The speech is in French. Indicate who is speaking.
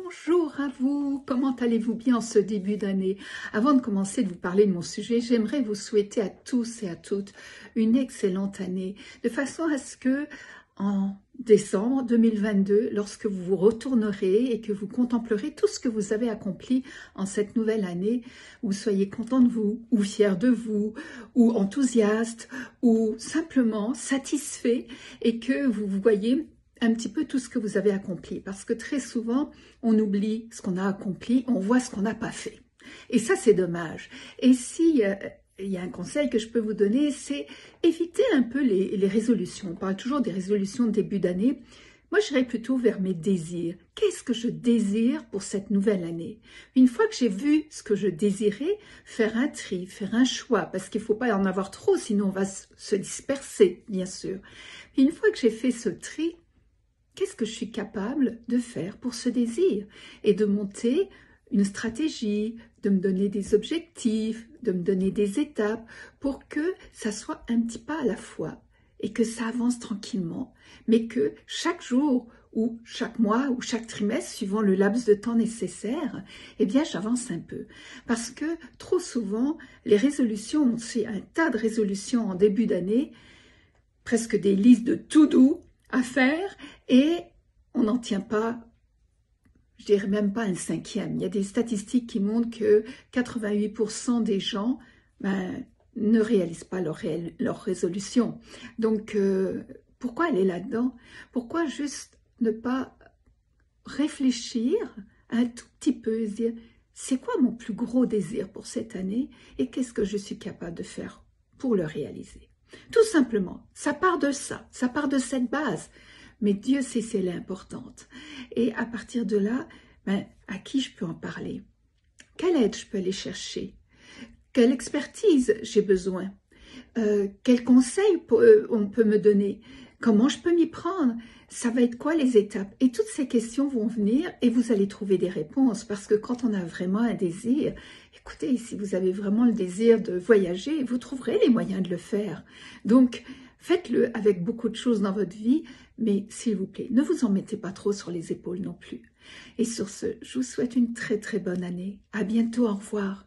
Speaker 1: Bonjour à vous, comment allez-vous bien en ce début d'année? Avant de commencer de vous parler de mon sujet, j'aimerais vous souhaiter à tous et à toutes une excellente année, de façon à ce que en décembre 2022, lorsque vous vous retournerez et que vous contemplerez tout ce que vous avez accompli en cette nouvelle année, vous soyez content de vous, ou fier de vous, ou enthousiaste, ou simplement satisfait, et que vous voyez un petit peu tout ce que vous avez accompli, parce que très souvent, on oublie ce qu'on a accompli, on voit ce qu'on n'a pas fait. Et ça, c'est dommage. Et si il y a un conseil que je peux vous donner, c'est éviter un peu les résolutions. On parle toujours des résolutions de début d'année. Moi, j'irais plutôt vers mes désirs. Qu'est-ce que je désire pour cette nouvelle année? Une fois que j'ai vu ce que je désirais, faire un tri, faire un choix, parce qu'il ne faut pas en avoir trop, sinon on va se disperser, bien sûr. Une fois que j'ai fait ce tri, qu'est-ce que je suis capable de faire pour ce désir? Et de monter une stratégie, de me donner des objectifs, de me donner des étapes pour que ça soit un petit pas à la fois et que ça avance tranquillement, mais que chaque jour ou chaque mois ou chaque trimestre, suivant le laps de temps nécessaire, eh bien j'avance un peu. Parce que trop souvent, les résolutions, on fait un tas de résolutions en début d'année, presque des listes de to-do à faire, et on n'en tient pas, je dirais même pas un cinquième. Il y a des statistiques qui montrent que 88% des gens ne réalisent pas leur résolution. Donc, pourquoi aller là-dedans? Pourquoi juste ne pas réfléchir un tout petit peu et se dire, c'est quoi mon plus gros désir pour cette année et qu'est-ce que je suis capable de faire pour le réaliser? Tout simplement, ça part de ça part de cette base. Mais Dieu sait si elle est importante. Et à partir de là, à qui je peux en parler? Quelle aide je peux aller chercher? Quelle expertise j'ai besoin? Quels conseils on peut me donner? Comment je peux m'y prendre? Ça va être quoi les étapes? Et toutes ces questions vont venir et vous allez trouver des réponses, parce que quand on a vraiment un désir, écoutez, si vous avez vraiment le désir de voyager, vous trouverez les moyens de le faire. Donc, faites-le avec beaucoup de choses dans votre vie, mais s'il vous plaît, ne vous en mettez pas trop sur les épaules non plus. Et sur ce, je vous souhaite une très très bonne année. À bientôt, au revoir.